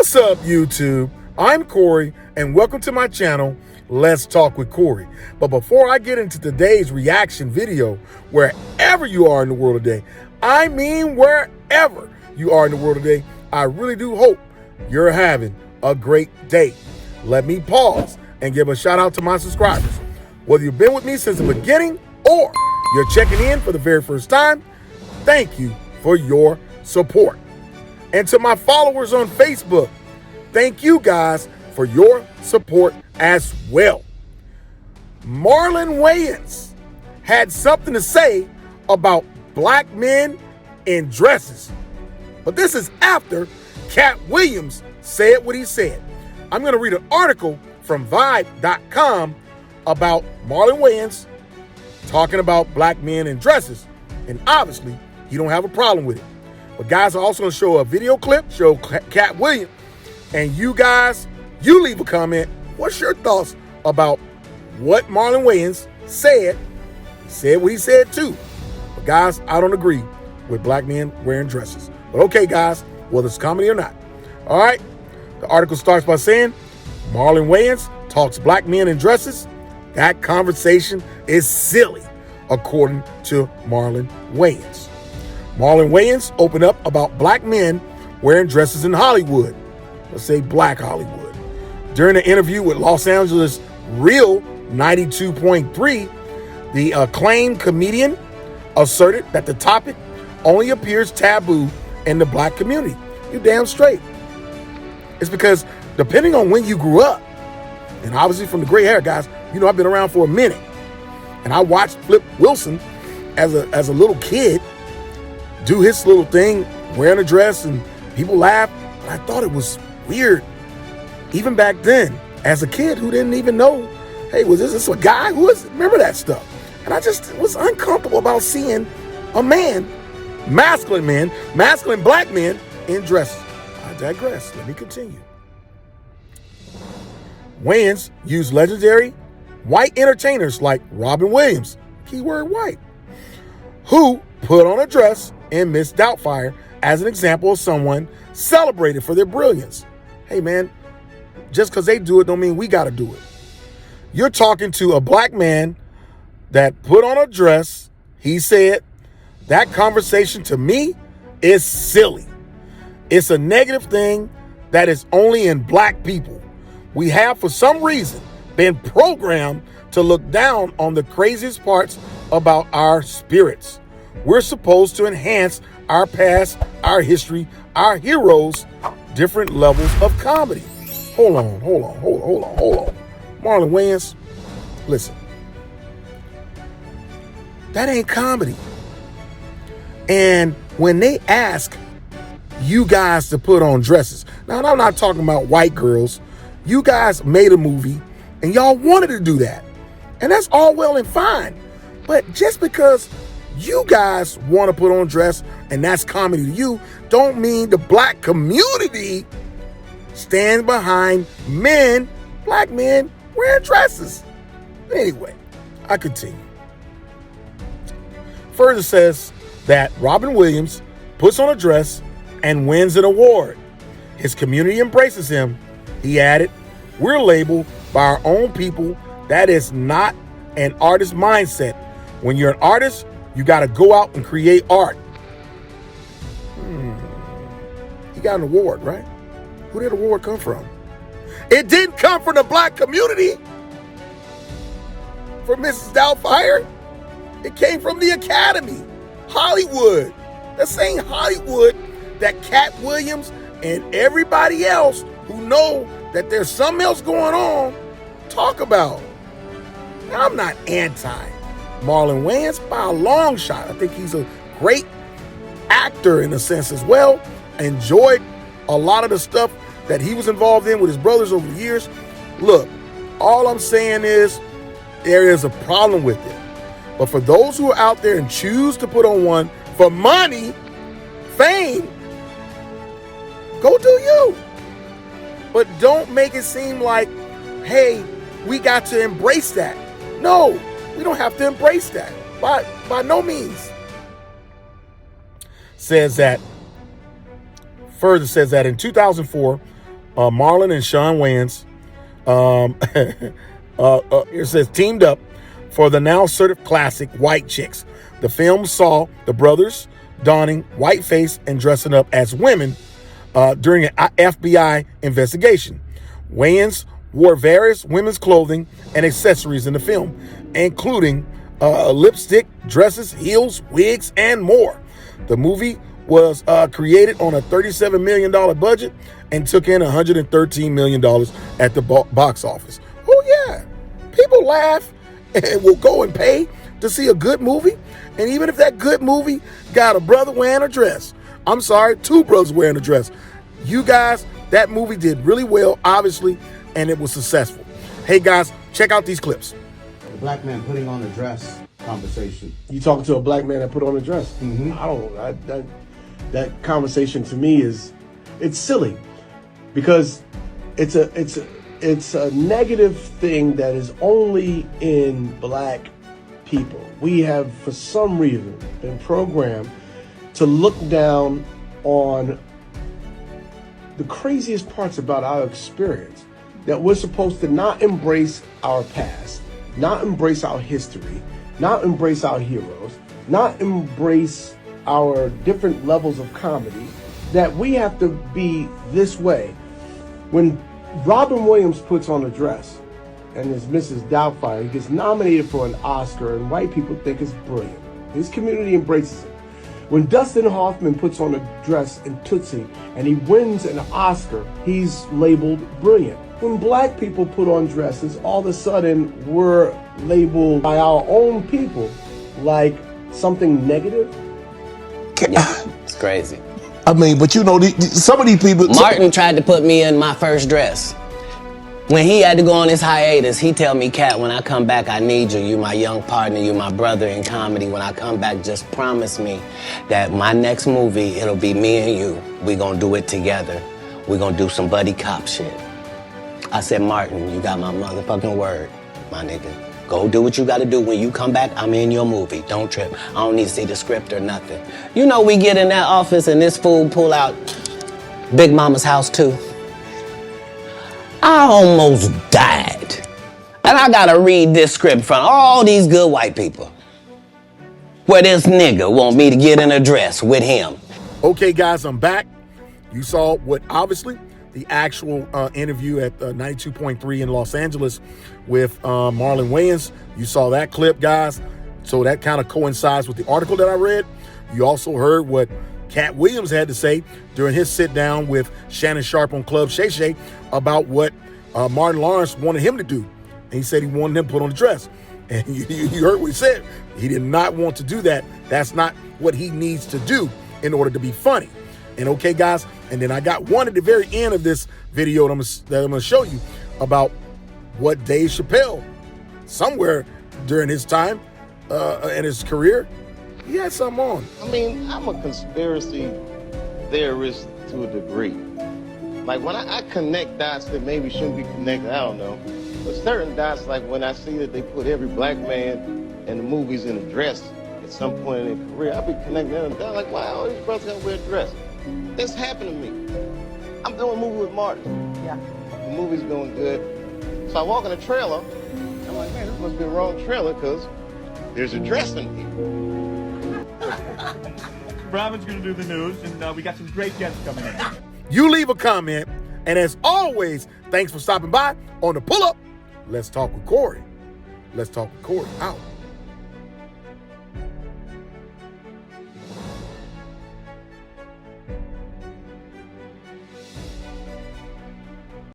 What's up, YouTube? I'm Corey, and welcome to my channel, Let's Talk with Corey. But before I get into today's reaction video, wherever you are in the world today, I mean wherever you are in the world today, I really do hope you're having a great day. Let me pause and give a shout out to my subscribers. Whether you've been with me since the beginning or you're checking in for the very first time, thank you for your support. And to my followers on Facebook, thank you guys for your support as well. Marlon Wayans had something to say about black men in dresses. But this is after Katt Williams said what he said. I'm going to read an article from Vibe.com about Marlon Wayans talking about black men in dresses. And obviously, he don't have a problem with it. But guys, I'm also going to show a video clip, show Katt Williams. And you guys, you leave a comment. What's your thoughts about what Marlon Wayans said? He said what he said too. But guys, I don't agree with black men wearing dresses. But okay, guys, whether it's comedy or not. All right. The article starts by saying, Marlon Wayans talks black men in dresses. That conversation is silly, according to Marlon Wayans. Marlon Wayans opened up about black men wearing dresses in Hollywood. Let's say black Hollywood. During an interview with Los Angeles Real 92.3, the acclaimed comedian asserted that the topic only appears taboo in the black community. You damn straight. It's because depending on when you grew up, and obviously from the gray hair, guys, you know I've been around for a minute. And I watched Flip Wilson as a little kid do his little thing, wearing a dress, and people laugh. But I thought it was weird, even back then, as a kid who didn't even know, hey, was this a guy? Who is it? Remember that stuff? And I just was uncomfortable about seeing a man, masculine black men in dresses. I digress. Let me continue. Wayans used legendary white entertainers like Robin Williams, keyword white, who put on a dress in Miss Doubtfire as an example of someone celebrated for their brilliance. Hey man, just because they do it don't mean we got to do it. You're talking to a black man that put on a dress. He said that conversation to me is silly. It's a negative thing that is only in black people. We have, for some reason, been programmed to look down on the craziest parts about our spirits. We're supposed to enhance our past, our history, our heroes, different levels of comedy. Hold on. Marlon Wayans, listen. That ain't comedy. And when they ask you guys to put on dresses, now I'm not talking about white girls. You guys made a movie and y'all wanted to do that. And that's all well and fine. But just because you guys want to put on dress and that's comedy to you, don't mean the black community stands behind black men wearing dresses. Anyway, I continue. Further says that Robin Williams puts on a dress and wins an award. His community embraces him. He added, we're labeled by our own people. That is not an artist mindset. When you're an artist, you got to go out and create art. He got an award, right? Who did the award come from? It didn't come from the black community. For Mrs. Doubtfire. It came from the Academy. Hollywood. The same Hollywood that Katt Williams and everybody else who know that there's something else going on talk about. Now, I'm not anti Marlon Wayans by a long shot. I think he's a great actor in a sense as well. Enjoyed a lot of the stuff that he was involved in with his brothers over the years. Look, all I'm saying is there is a problem with it. But for those who are out there and choose to put on one for money, fame, go do you. But don't make it seem like, hey, we got to embrace that. No, we don't have to embrace that. By no means. Further says that in 2004, Marlon and Sean Wayans, it says, teamed up for the now sort of classic White Chicks. The film saw the brothers donning whiteface and dressing up as women during an FBI investigation. Wayans wore various women's clothing and accessories in the film, including lipstick, dresses, heels, wigs, and more. The movie was created on a $37 million budget and took in $113 million at the box office. Oh yeah, people laugh and will go and pay to see a good movie. And even if that good movie got a brother wearing a dress, I'm sorry, two brothers wearing a dress, you guys, that movie did really well, obviously, and it was successful. Hey guys, check out these clips. The black man putting on a dress conversation. You talking to a black man that put on a dress? Mm-hmm. I don't. That conversation to me it's silly, because it's a negative thing that is only in black people. We have, for some reason, been programmed to look down on the craziest parts about our experience, that we're supposed to not embrace our past, not embrace our history, not embrace our heroes, not embrace our different levels of comedy, that we have to be this way. When Robin Williams puts on a dress and is Mrs. Doubtfire, he gets nominated for an Oscar, and white people think it's brilliant. His community embraces it. When Dustin Hoffman puts on a dress in Tootsie and he wins an Oscar, he's labeled brilliant. When black people put on dresses, all of a sudden we're labeled by our own people like something negative. Yeah, it's crazy. I mean, but you know, some of these people... Martin tried to put me in my first dress. When he had to go on his hiatus, he tell me, Katt, when I come back, I need you. You my young partner, you my brother in comedy. When I come back, just promise me that my next movie, it'll be me and you. We gonna do it together. We gonna do some buddy cop shit. I said, Martin, you got my motherfucking word, my nigga. Go do what you gotta do. When you come back, I'm in your movie. Don't trip. I don't need to see the script or nothing. You know, we get in that office and this fool pull out Big Mama's House 2. I almost died. And I gotta read this script from all these good white people, where this nigga want me to get in a dress with him. Okay, guys, I'm back. You saw what, obviously, the actual interview at 92.3 in Los Angeles with Marlon Wayans. You saw that clip, guys. So that kind of coincides with the article that I read. You also heard what Katt Williams had to say during his sit down with Shannon Sharpe on Club SHAY about what Martin Lawrence wanted him to do. And he said he wanted him to put on a dress. And you heard what he said. He did not want to do that. That's not what he needs to do in order to be funny. And okay, guys, and then I got one at the very end of this video that I'm going to show you about what Dave Chappelle, somewhere during his time in his career, he had something on. I mean, I'm a conspiracy theorist to a degree. Like, when I connect dots that maybe shouldn't be connected, I don't know. But certain dots, like when I see that they put every black man in the movies in a dress at some point in their career, I'll be connecting them down like, why all these brothers gotta wear a dress? This happened to me. I'm doing a movie with Martin. Yeah. The movie's going good. So I walk in a trailer. I'm like, man, this must be a wrong trailer because there's a dress in here. Robin's gonna do the news, and we got some great guests coming in. You leave a comment, and as always, thanks for stopping by on the Pull Up. Let's talk with Corey. Let's talk with Corey. Out.